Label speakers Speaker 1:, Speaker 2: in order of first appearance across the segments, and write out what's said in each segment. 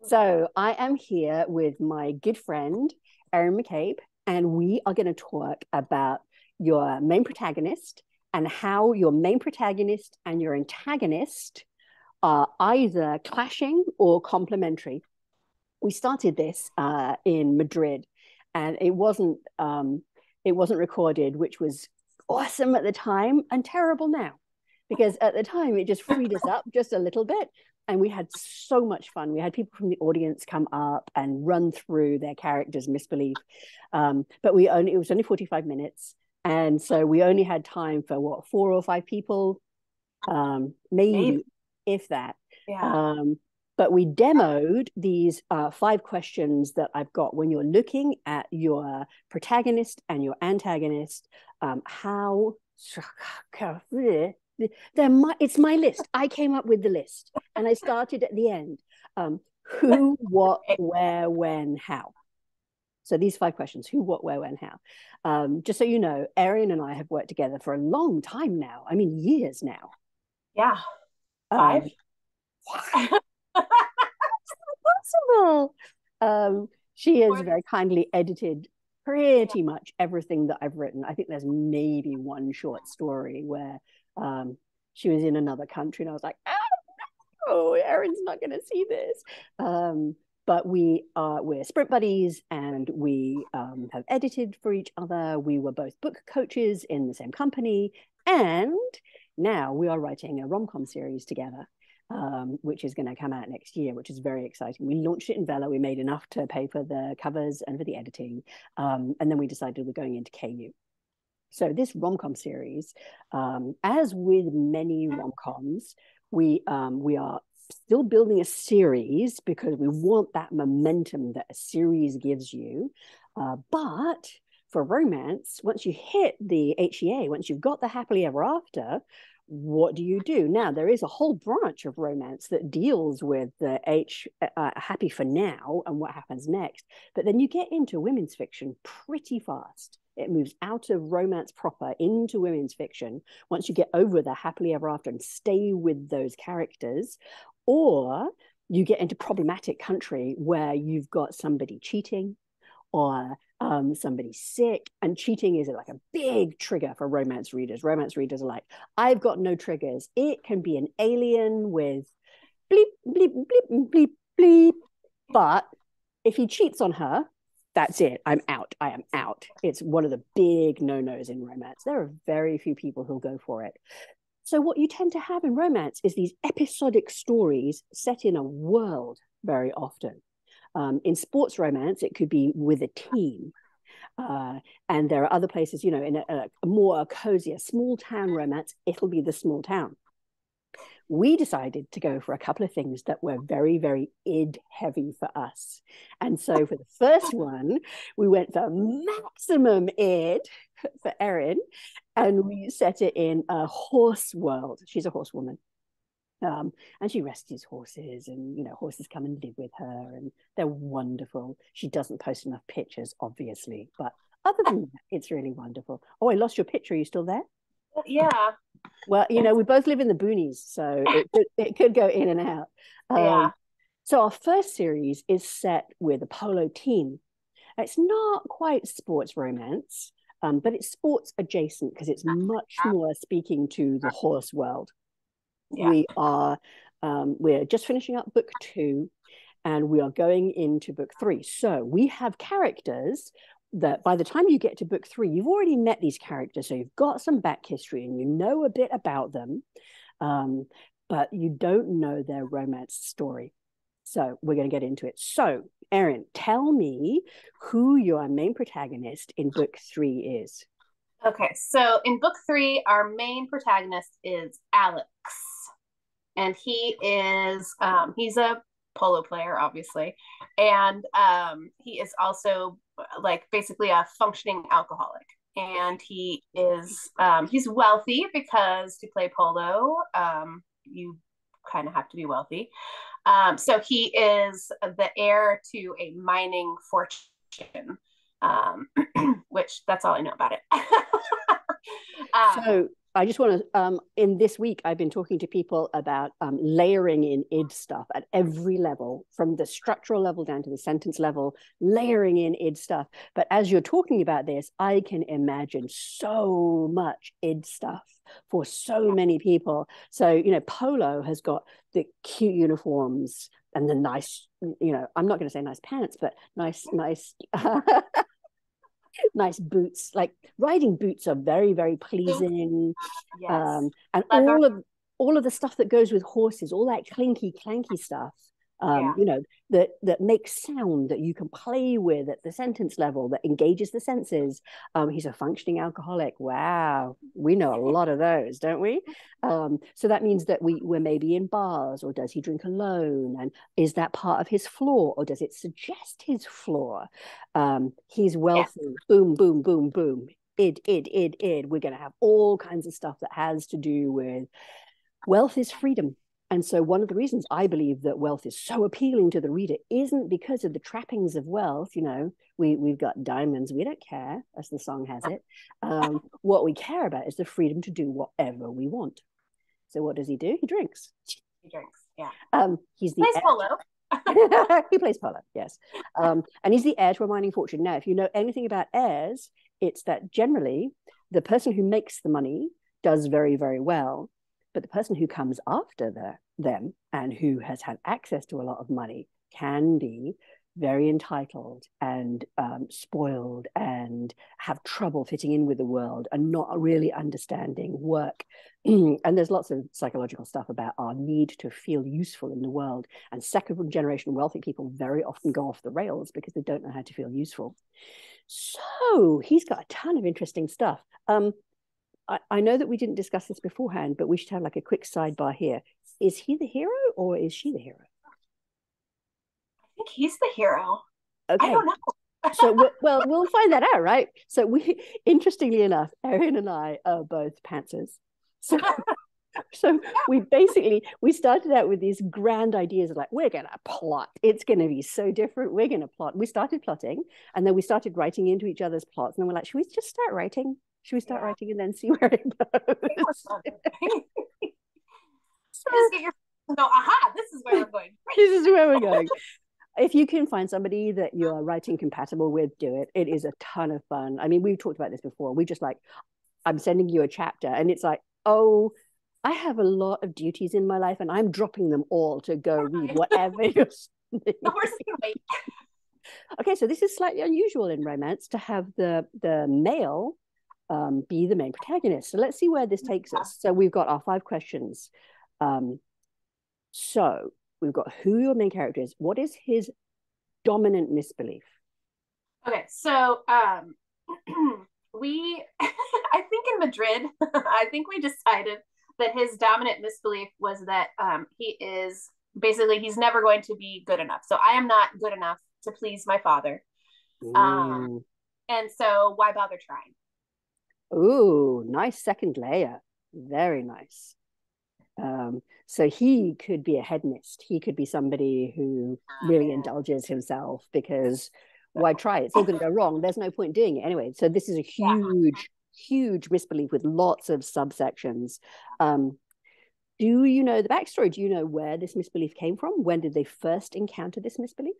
Speaker 1: So I am here with my good friend, Erin McCabe, and we are going to talk about your main protagonist and how your main protagonist and your antagonist are either clashing or complementary. We started this in Madrid, and it wasn't recorded, which was awesome at the time and terrible now, because at the time it just freed us up just a little bit, and we had so much fun. We had people from the audience come up and run through their characters' misbelief, but it was only 45 minutes, and so we only had time for what, four or five people,
Speaker 2: Maybe.
Speaker 1: maybe, if that.
Speaker 2: Yeah.
Speaker 1: Um, but we demoed these five questions that I've got when you're looking at your protagonist and your antagonist. How it's my list. I came up with the list, and I started at the end. Who, what, where, when, how. So these five questions: who, what, where, when, how. Just so you know, Erin and I have worked together for a long time now. I mean, years now.
Speaker 2: Yeah.
Speaker 1: Um,
Speaker 2: 5.
Speaker 1: Possible. She has
Speaker 2: More than
Speaker 1: very kindly edited pretty much everything that I've written. I think there's maybe one short story where she was in another country, and I was like, oh, Erin's not going to see this. But we're sprint buddies, and we have edited for each other. We were both book coaches in the same company, and now we are writing a rom-com series together, which is going to come out next year, which is very exciting. We launched it in Vella. We made enough to pay for the covers and for the editing, and then we decided we're going into KU. So this rom-com series, as with many rom-coms, we are still building a series because we want that momentum that a series gives you. But for romance, once you hit the HEA, once you've got the happily ever after, what do you do? Now, there is a whole branch of romance that deals with the happy for now and what happens next. But then you get into women's fiction pretty fast. It moves out of romance proper into women's fiction once you get over the happily ever after and stay with those characters. Or you get into problematic country where you've got somebody cheating, or somebody's sick, and cheating is like a big trigger for romance readers. Romance readers are like, I've got no triggers. It can be an alien with bleep, bleep, bleep, bleep, bleep. But if he cheats on her, that's it. I'm out. I am out. It's one of the big no-nos in romance. There are very few people who'll go for it. So what you tend to have in romance is these episodic stories set in a world very often. In sports romance, it could be with a team. And there are other places, in a more cozier small town romance, it'll be the small town. We decided to go for a couple of things that were very, very id heavy for us. And so for the first one, we went for maximum id for Erin, and we set it in a horse world. She's a horsewoman. And she rescues horses, and horses come and live with her, and they're wonderful. She doesn't post enough pictures, obviously, but other than that, it's really wonderful. Oh, I lost your picture. Are you still there?
Speaker 2: yeah.
Speaker 1: Well, we both live in the boonies, so it could go in and out.
Speaker 2: Yeah.
Speaker 1: So our first series is set with a polo team. It's not quite sports romance, but it's sports adjacent because it's much more speaking to the horse world.
Speaker 2: Yeah.
Speaker 1: We're just finishing up book 2, and we are going into book 3. So we have characters that by the time you get to book 3, you've already met these characters, so you've got some back history and you know a bit about them, but you don't know their romance story. So we're going to get into it. So Erin, tell me who your main protagonist in book 3 is.
Speaker 2: Okay. So in book 3, our main protagonist is Alex, and he's a polo player, obviously, and he is also like basically a functioning alcoholic. And he's wealthy because to play polo, you kind of have to be wealthy. So he is the heir to a mining fortune, um, which that's all I know about it. um,
Speaker 1: So I just want to, in this week, I've been talking to people about layering in id stuff at every level, from the structural level down to the sentence level, layering in id stuff. But as you're talking about this, I can imagine so much id stuff for so many people. So, you know, Polo has got the cute uniforms and the nice, you know, I'm not going to say nice pants, but nice nice boots. Like riding boots are very, very pleasing.
Speaker 2: Yes.
Speaker 1: And
Speaker 2: Leather.
Speaker 1: all of the stuff that goes with horses, all that clinky clanky stuff,
Speaker 2: Yeah.
Speaker 1: you know, that makes sound that you can play with at the sentence level, that engages the senses. He's a functioning alcoholic. Wow, we know a lot of those, don't we? So that means that we're maybe in bars, or does he drink alone? And is that part of his flaw, or does it suggest his flaw? He's wealthy.
Speaker 2: Yes.
Speaker 1: Boom, boom, boom, boom. Id. We're going to have all kinds of stuff that has to do with wealth is freedom. And so one of the reasons I believe that wealth is so appealing to the reader isn't because of the trappings of wealth. You know, we've got diamonds. We don't care, as the song has it. What we care about is the freedom to do whatever we want. So what does he do? He drinks.
Speaker 2: He drinks. Yeah.
Speaker 1: He's the
Speaker 2: Plays polo.
Speaker 1: he plays polo, yes. And he's the heir to a mining fortune. Now, if you know anything about heirs, it's that generally the person who makes the money does very, very well. But the person who comes after them and who has had access to a lot of money can be very entitled and spoiled and have trouble fitting in with the world and not really understanding work. And there's lots of psychological stuff about our need to feel useful in the world. And second generation wealthy people very often go off the rails because they don't know how to feel useful. So he's got a ton of interesting stuff. I know that we didn't discuss this beforehand, but we should have like a quick sidebar here. Is he the hero or is she the hero?
Speaker 2: I think he's the hero.
Speaker 1: Okay.
Speaker 2: I don't know.
Speaker 1: So, well, we'll find that out, right? So we, interestingly enough, Erin and I are both pantsers. So we started out with these grand ideas of like, we're going to plot. It's going to be so different. We're going to plot. We started plotting, and then we started writing into each other's plots. And then we're like, should we just start writing? Should we start writing and then see where it goes?
Speaker 2: Just get your no, aha, this is where we're going.
Speaker 1: This is where we're going. If you can find somebody that you're writing compatible with, do it. It is a ton of fun. I mean, we've talked about this before. We just like, I'm sending you a chapter, and it's like, oh, I have a lot of duties in my life, and I'm dropping them all to go read whatever you're sending.
Speaker 2: The horse is gonna wait.
Speaker 1: Okay, so this is slightly unusual in romance to have the male be the main protagonist. So let's see where this takes us. So we've got our 5 questions. So we've got who your main character is. What is his dominant misbelief?
Speaker 2: Okay, so we I think in Madrid, I think we decided that his dominant misbelief was that he is basically he's never going to be good enough. So I am not good enough to please my father. And so why bother trying?
Speaker 1: Ooh, nice second layer. Very nice. So he could be a hedonist. He could be somebody who really indulges himself because why try? It's all going to go wrong. There's no point doing it anyway. So this is a huge misbelief with lots of subsections. Do you know the backstory? Do you know where this misbelief came from? When did they first encounter this misbelief?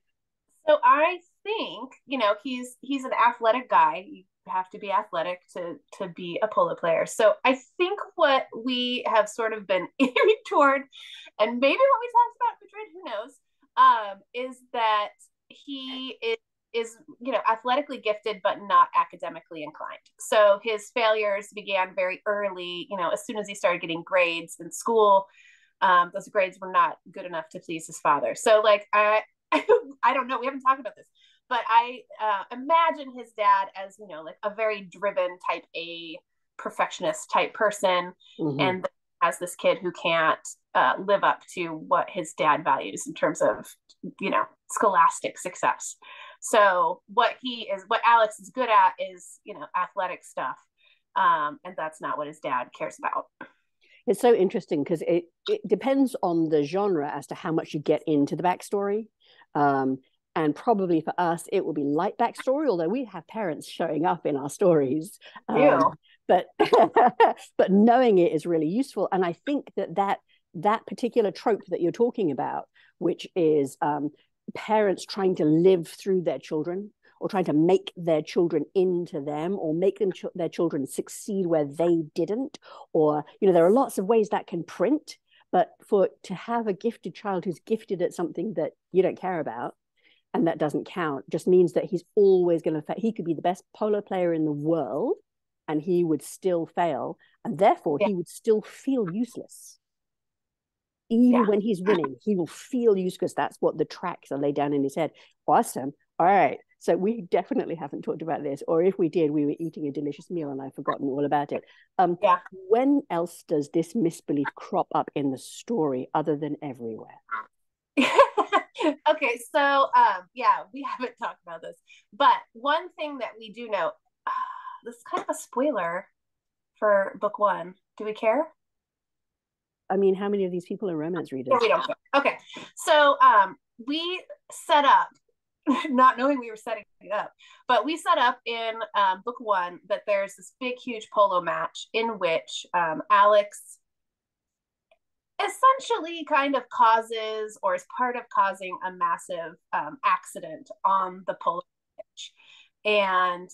Speaker 2: So I think, you know, he's an athletic guy. You have to be athletic to be a polo player. So I think what we have sort of been aiming toward, and maybe what we talked about Madrid, who knows, is that he is you know athletically gifted but not academically inclined. So his failures began very early. You know, as soon as he started getting grades in school, those grades were not good enough to please his father. So like I don't know. We haven't talked about this, but I imagine his dad as, you know, like a very driven type A perfectionist type person, and has this kid who can't live up to what his dad values in terms of, you know, scholastic success. So what Alex is good at is, you know, athletic stuff, and that's not what his dad cares about.
Speaker 1: It's so interesting because it depends on the genre as to how much you get into the backstory. And probably for us, it will be light backstory, although we have parents showing up in our stories. but but knowing it is really useful. And I think that particular trope that you're talking about, which is parents trying to live through their children, or trying to make their children into them, or make their children succeed where they didn't, or there are lots of ways that can print. But to have a gifted child who's gifted at something that you don't care about, and that doesn't count, just means that he's always going to, he could be the best polo player in the world and he would still fail, and therefore he would still feel useless. Even when he's winning, he will feel useless. That's what the tracks are laid down in his head. Awesome. All right. So we definitely haven't talked about this, or if we did, we were eating a delicious meal and I've forgotten all about it. When else does this misbelief crop up in the story other than everywhere?
Speaker 2: Okay, so we haven't talked about this, but one thing that we do know, this is kind of a spoiler for book 1. Do we care?
Speaker 1: I mean, how many of these people are romance readers?
Speaker 2: We don't care. Okay, so we set up, not knowing we were setting it up, but we set up in book 1 that there's this big, huge polo match in which Alex essentially kind of causes, or is part of causing, a massive accident on the polo pitch, and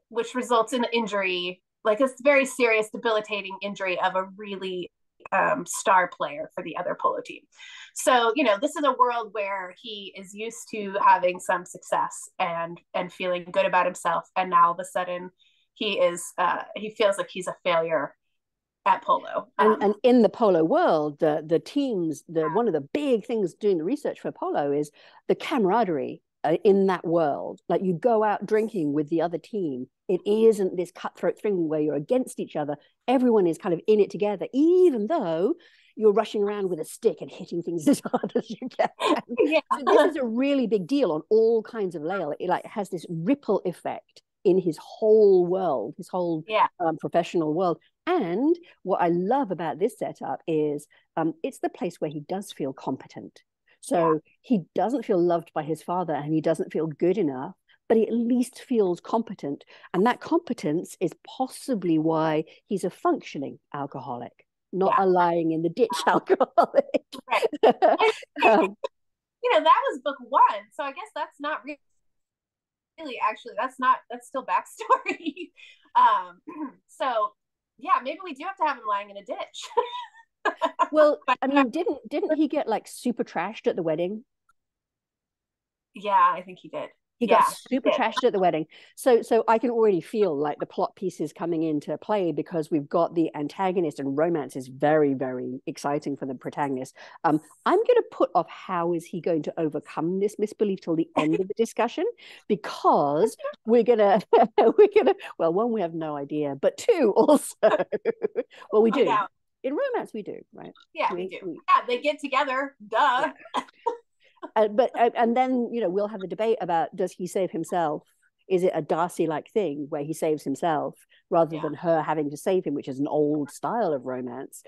Speaker 2: which results in injury, like a very serious, debilitating injury of a really star player for the other polo team. So this is a world where he is used to having some success and feeling good about himself, and now all of a sudden he feels like he's a failure at polo.
Speaker 1: And in the polo world, the teams, one of the big things doing the research for polo is the camaraderie in that world. Like, you go out drinking with the other team. It isn't this cutthroat thing where you're against each other. Everyone is kind of in it together, even though you're rushing around with a stick and hitting things as hard as you can. So this is a really big deal on all kinds of levels. It has this ripple effect in his whole world, his whole professional world. And what I love about this setup is it's the place where he does feel competent. So he doesn't feel loved by his father and he doesn't feel good enough, but he at least feels competent. And that competence is possibly why he's a functioning alcoholic, not a lying in the ditch alcoholic.
Speaker 2: Right. That was book 1. So I guess that's not really actually, that's still backstory. So maybe we do have to have him lying in a ditch.
Speaker 1: Well, I mean, didn't he get like super trashed at the wedding?
Speaker 2: Yeah, I think he did.
Speaker 1: He got super trashed at the wedding. So I can already feel like the plot pieces coming into play, because we've got the antagonist, and romance is very, very exciting for the protagonist. I'm going to put off how is he going to overcome this misbelief till the end of the discussion, because we're gonna well, one, we have no idea, but two, also well, we do. In romance, we do, right?
Speaker 2: Yeah, we do. Yeah, they get together. Duh. Yeah.
Speaker 1: And then we'll have a debate about, does he save himself? Is it a Darcy-like thing where he saves himself rather than her having to save him, which is an old style of romance?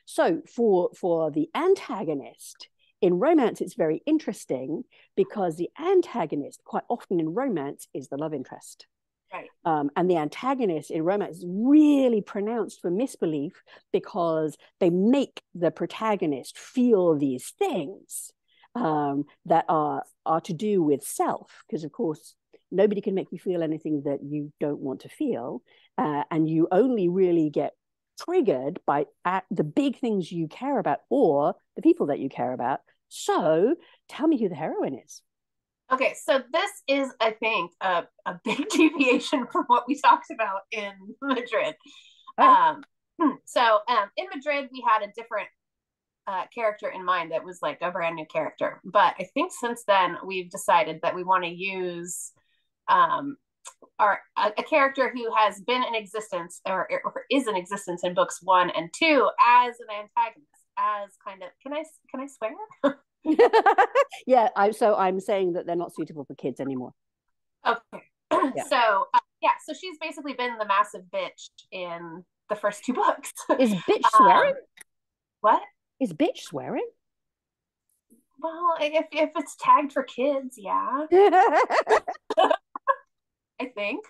Speaker 1: So for the antagonist in romance, it's very interesting, because the antagonist quite often in romance is the love interest.
Speaker 2: Right.
Speaker 1: And the antagonist in romance is really pronounced for misbelief, because they make the protagonist feel these things that are to do with self, because of course nobody can make you feel anything that you don't want to feel, and you only really get triggered by the big things you care about or the people that you care about. So tell me who the heroine is.
Speaker 2: Okay, so this is, I think, a big deviation from what we talked about in Madrid. Right. So in Madrid, we had a different character in mind that was like a brand new character. But I think since then, we've decided that we want to use a character who has been in existence or is in existence in books 1 and 2 as an antagonist, as kind of, can I swear?
Speaker 1: Yeah, I'm saying that they're not suitable for kids anymore.
Speaker 2: Okay. Yeah. So she's basically been the massive bitch in the first 2 books.
Speaker 1: Is bitch swearing?
Speaker 2: What?
Speaker 1: Is bitch swearing?
Speaker 2: Well, if it's tagged for kids, yeah. I think.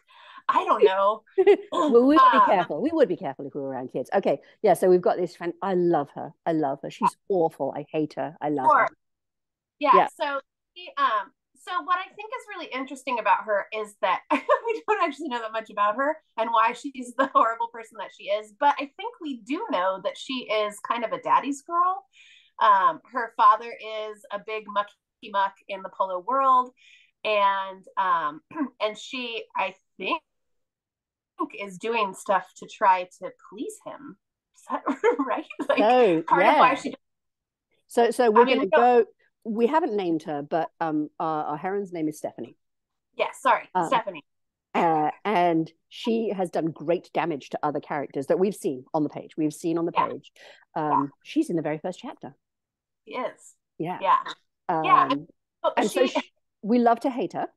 Speaker 2: I don't know.
Speaker 1: Well, we would be careful. We would be careful if we were around kids. Okay, yeah. So we've got this friend. I love her. I love her. She's awful. I hate her. I love her.
Speaker 2: Yeah.
Speaker 1: Yeah.
Speaker 2: So what I think is really interesting about her is that we don't actually know that much about her and why she's the horrible person that she is. But I think we do know that she is kind of a daddy's girl. Her father is a big mucky muck in the polo world, and she, I think, is doing stuff to try to please him. Is that right? Like
Speaker 1: So
Speaker 2: part of why
Speaker 1: yeah.
Speaker 2: she.
Speaker 1: So
Speaker 2: I
Speaker 1: we're
Speaker 2: mean,
Speaker 1: gonna go. We haven't named her, but our heron's name is Stephanie.
Speaker 2: Yes, sorry, Stephanie.
Speaker 1: And she has done great damage to other characters that we've seen on the page. We've seen on the page. She's in the very first chapter.
Speaker 2: She is.
Speaker 1: Yeah.
Speaker 2: Yeah. Yeah.
Speaker 1: And so we love to hate her.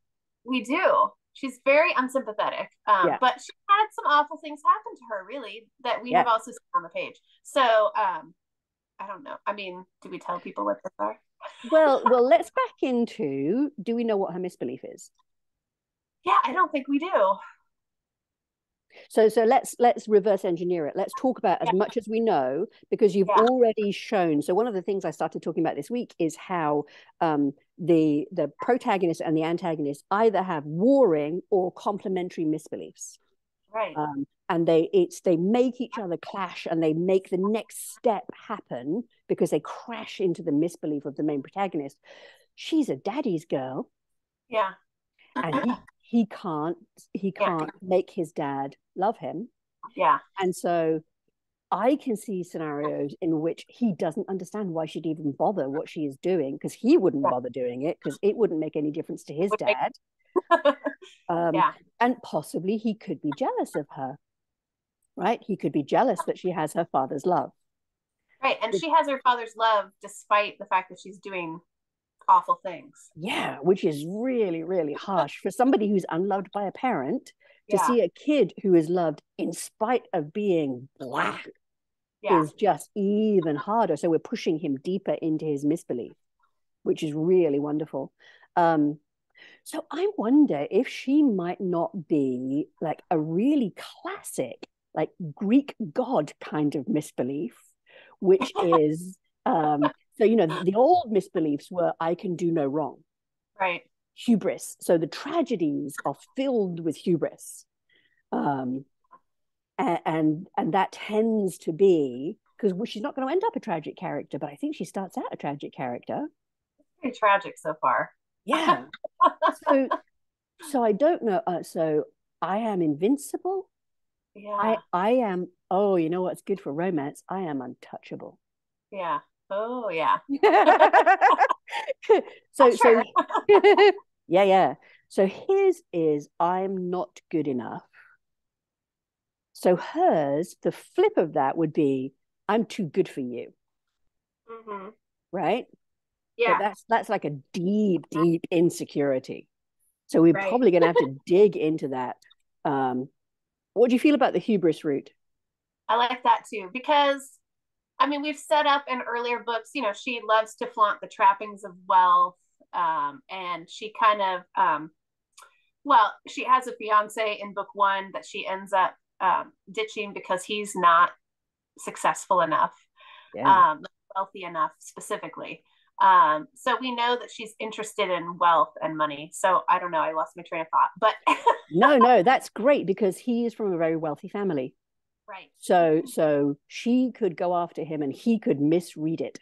Speaker 2: We do. She's very unsympathetic. But she had some awful things happen to her, really, that we have also seen on the page. So I don't know. I mean, do we tell people what this are?
Speaker 1: Well, let's back into, do we know what her misbelief is?
Speaker 2: Yeah, I don't think we do.
Speaker 1: So let's reverse engineer it. Let's talk about as much as we know, because you've already shown. So one of the things I started talking about this week is how the protagonist and the antagonist either have warring or complementary misbeliefs.
Speaker 2: Right.
Speaker 1: And they make each other clash, and they make the next step happen because they crash into the misbelief of the main protagonist. She's a daddy's girl.
Speaker 2: Yeah.
Speaker 1: And he can't make his dad love him.
Speaker 2: Yeah.
Speaker 1: And so I can see scenarios in which he doesn't understand why she'd even bother what she is doing, because he wouldn't bother doing it because it wouldn't make any difference to his dad. And possibly he could be jealous of her, right? He could be jealous that she has her father's love.
Speaker 2: Right. And she has her father's love despite the fact that she's doing awful things.
Speaker 1: Yeah, which is really, really harsh for somebody who's unloved by a parent to see a kid who is loved in spite of being black is just even harder. So we're pushing him deeper into his misbelief, which is really wonderful. So I wonder if she might not be like a really classic, like Greek god kind of misbelief, which is so, you know, the old misbeliefs were I can do no wrong.
Speaker 2: Right.
Speaker 1: Hubris. So the tragedies are filled with hubris. And that tends to be, because she's not going to end up a tragic character, but I think she starts out a tragic character.
Speaker 2: It's pretty tragic so far.
Speaker 1: Yeah. so I don't know. So I am invincible.
Speaker 2: Yeah.
Speaker 1: I am, oh, you know what's good for romance? I am untouchable.
Speaker 2: Yeah. Oh, yeah.
Speaker 1: so yeah. So his is I'm not good enough. So hers, the flip of that would be I'm too good for you.
Speaker 2: Mm-hmm.
Speaker 1: Right?
Speaker 2: Yeah.
Speaker 1: But that's like a deep, deep insecurity. So we're probably going to have to dig into that. What do you feel about the hubris route?
Speaker 2: I like that too, because I mean, we've set up in earlier books, you know, she loves to flaunt the trappings of wealth. And she kind of, well, she has a fiance in book one that she ends up ditching because he's not successful enough, wealthy enough specifically. So we know that she's interested in wealth and money. So I don't know, I lost my train of thought, but
Speaker 1: no, that's great because he is from a very wealthy family.
Speaker 2: Right.
Speaker 1: So she could go after him and he could misread it.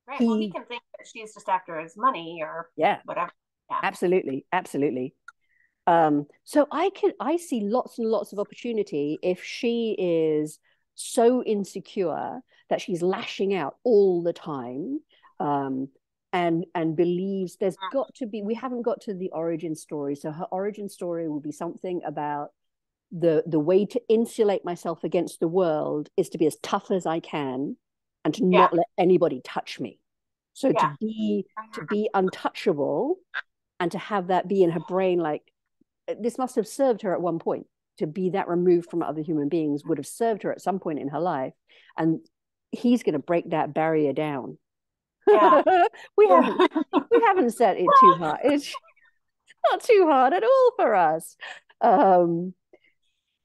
Speaker 2: Right. Well, he can think that she's just after his money or whatever. Yeah.
Speaker 1: Absolutely. So I see lots and lots of opportunity if she is so insecure that she's lashing out all the time, and believes there's got to be, we haven't got to the origin story. So her origin story will be something about the way to insulate myself against the world is to be as tough as I can and to not let anybody touch me. So to be untouchable and to have that be in her brain, like this must have served her at one point. To be that removed from other human beings would have served her at some point in her life, and he's going to break that barrier down.
Speaker 2: Yeah.
Speaker 1: we haven't set it too hard. It's not too hard at all for us.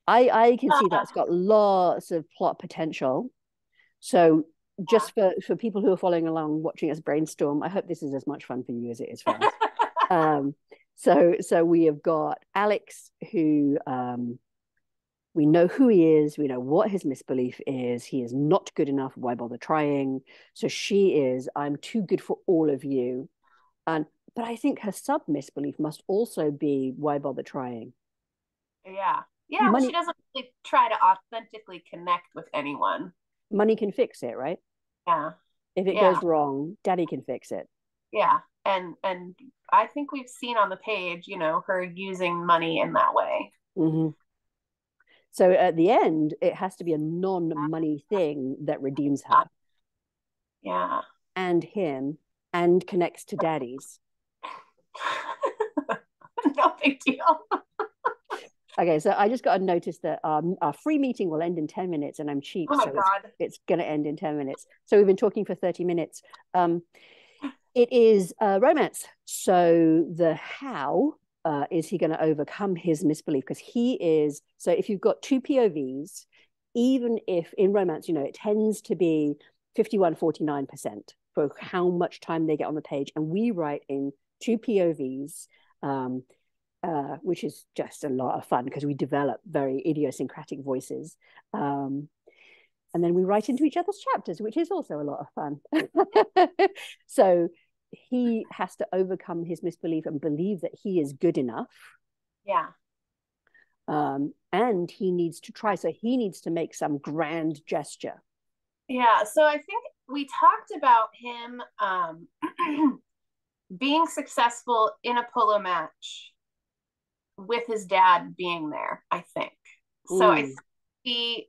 Speaker 1: I can see that's got lots of plot potential. So just for people who are following along, watching us brainstorm, I hope this is as much fun for you as it is for us. So we have got Alex, who we know who he is, we know what his misbelief is. He is not good enough. Why bother trying? So she is, I'm too good for all of you. But I think her sub misbelief must also be, why bother trying?
Speaker 2: Yeah. Well,
Speaker 1: Money,
Speaker 2: she doesn't really try to authentically connect with anyone.
Speaker 1: money can fix it, right?
Speaker 2: Yeah.
Speaker 1: If it goes wrong, daddy can fix it.
Speaker 2: Yeah. And I think we've seen on the page, her using money in that way.
Speaker 1: Mm-hmm. So at the end, it has to be a non-money thing that redeems her.
Speaker 2: Yeah.
Speaker 1: And him, and connects to daddy's.
Speaker 2: No big deal.
Speaker 1: Okay, so I just got a notice that our free meeting will end in 10 minutes, and I'm cheap,
Speaker 2: Oh my
Speaker 1: so
Speaker 2: God.
Speaker 1: it's going to end in 10 minutes. So we've been talking for 30 minutes. It is romance. So the how is he going to overcome his misbelief? Because he is, so if you've got two POVs, even if in romance, it tends to be 51-49% for how much time they get on the page. And we write in two POVs, which is just a lot of fun because we develop very idiosyncratic voices. And then we write into each other's chapters, which is also a lot of fun. So he has to overcome his misbelief and believe that he is good enough.
Speaker 2: Yeah.
Speaker 1: And he needs to try. So he needs to make some grand gesture.
Speaker 2: Yeah. So I think we talked about him being successful in a polo match with his dad being there, I think. So I think he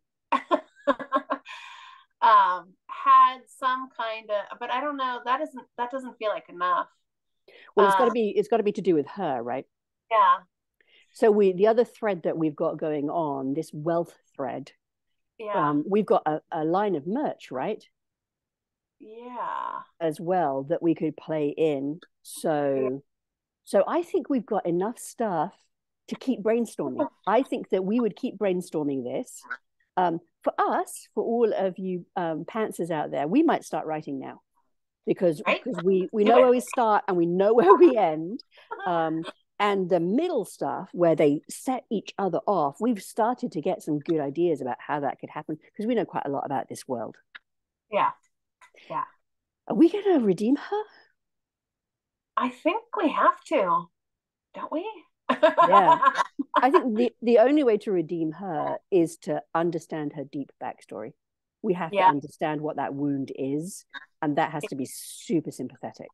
Speaker 2: had some kind of, but I don't know, that doesn't feel like enough.
Speaker 1: Well, it's got to be to do with her, right?
Speaker 2: Yeah.
Speaker 1: So the other thread that we've got going on, this wealth thread, we've got a line of merch, right?
Speaker 2: Yeah.
Speaker 1: As well that we could play in. So I think we've got enough stuff to keep brainstorming. I think that we would keep brainstorming this. For us, for all of you pantsers out there, we might start writing now because we know where we start and we know where we end. And the middle stuff where they set each other off, we've started to get some good ideas about how that could happen because we know quite a lot about this world.
Speaker 2: Yeah. Yeah.
Speaker 1: Are we going to redeem her?
Speaker 2: I think we have to, don't we?
Speaker 1: Yeah. I think the only way to redeem her is to understand her deep backstory. We have to understand what that wound is, and that has to be super sympathetic.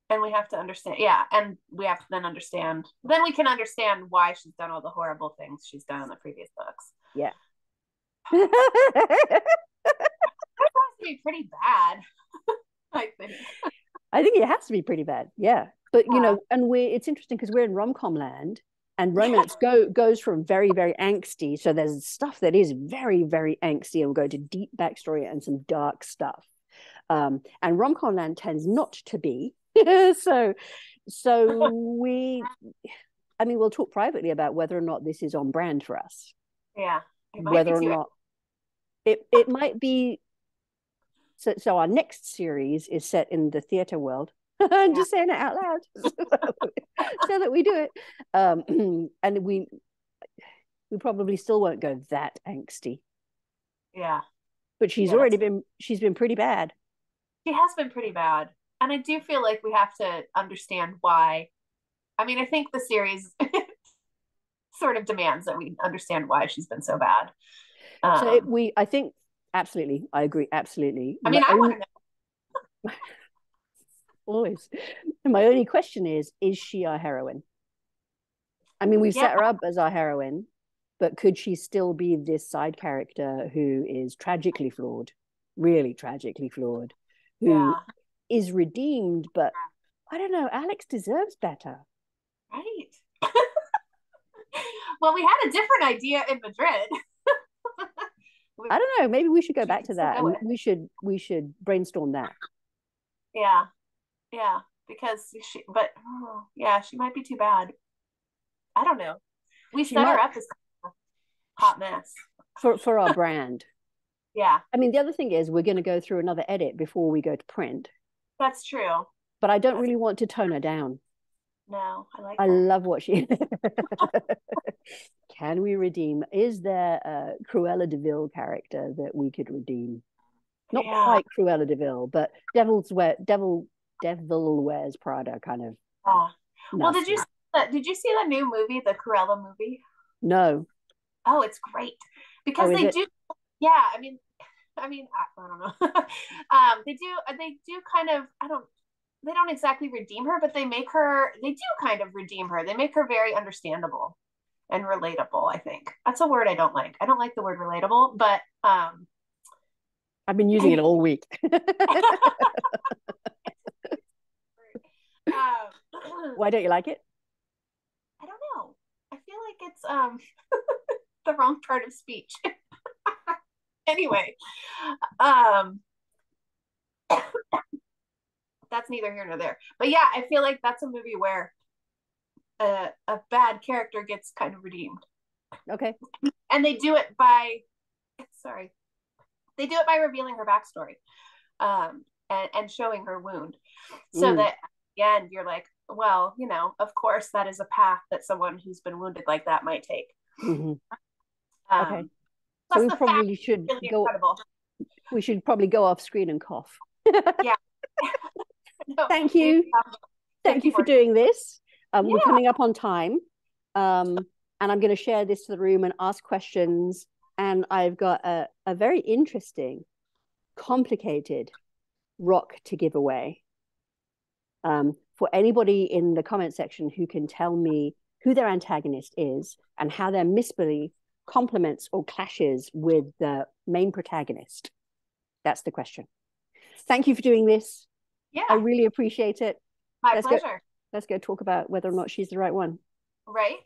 Speaker 2: And we have to understand, and we have to then we can understand why she's done all the horrible things she's done in the previous books.
Speaker 1: Yeah.
Speaker 2: That has to be pretty bad, I think.
Speaker 1: I think it has to be pretty bad, yeah. But and it's interesting because we're in rom-com land, and romance goes from very, very angsty. So there's stuff that is very, very angsty, and we'll go to deep backstory and some dark stuff. And rom-com land tends not to be. so we'll talk privately about whether or not this is on brand for us.
Speaker 2: Yeah.
Speaker 1: Whether or not it might be. So our next series is set in the theater world. I'm just saying it out loud so that we do it. And we probably still won't go that angsty.
Speaker 2: Yeah.
Speaker 1: But she's been pretty bad.
Speaker 2: She has been pretty bad. And I do feel like we have to understand why. I mean, I think the series sort of demands that we understand why she's been so bad.
Speaker 1: I think absolutely, I agree, absolutely.
Speaker 2: I mean, I want to know.
Speaker 1: Always. And my only question is she our heroine? I mean, we've set her up as our heroine, but could she still be this side character who is tragically flawed, really tragically flawed, who is redeemed, but I don't know, Alex deserves better.
Speaker 2: Right. Well, we had a different idea in Madrid.
Speaker 1: I don't know, maybe we should go back to that and we should brainstorm that.
Speaker 2: Yeah. Yeah, because she might be too bad. I don't know. We set her up as hot mess
Speaker 1: for our brand.
Speaker 2: Yeah.
Speaker 1: I mean, the other thing is we're going to go through another edit before we go to print.
Speaker 2: That's true.
Speaker 1: But I don't really want to tone her down.
Speaker 2: No,
Speaker 1: I love what she. Can we redeem? Is there a Cruella de Vil character that we could redeem? Not quite Cruella de Vil, but Devil Wears Prada kind of.
Speaker 2: Well, did you see the new movie, the Cruella movie?
Speaker 1: No.
Speaker 2: Oh, it's great because they do. Yeah, I mean, I don't know. They do kind of. They don't exactly redeem her, but they do kind of redeem her. They make her very understandable and relatable. I think that's a word I don't like. I don't like the word relatable, but
Speaker 1: I've been using it all week. Why don't you like it?
Speaker 2: I don't know. I feel like it's the wrong part of speech. Anyway, that's neither here nor there. But yeah, I feel like that's a movie where a bad character gets kind of redeemed.
Speaker 1: Okay.
Speaker 2: And they do it by revealing her backstory, and showing her wound, so that at the end you're like, well, of course that is a path that someone who's been wounded like that might take.
Speaker 1: Okay. So we probably should go. We should probably go off screen and cough.
Speaker 2: Yeah.
Speaker 1: No, thank you. Thank you for doing this. We're coming up on time. And I'm going to share this to the room and ask questions. And I've got a very interesting, complicated rock to give away. For anybody in the comment section who can tell me who their antagonist is and how their misbelief complements or clashes with the main protagonist. That's the question. Thank you for doing this.
Speaker 2: Yeah.
Speaker 1: I really appreciate it.
Speaker 2: My pleasure.
Speaker 1: Let's go talk about whether or not she's the right one.
Speaker 2: Right.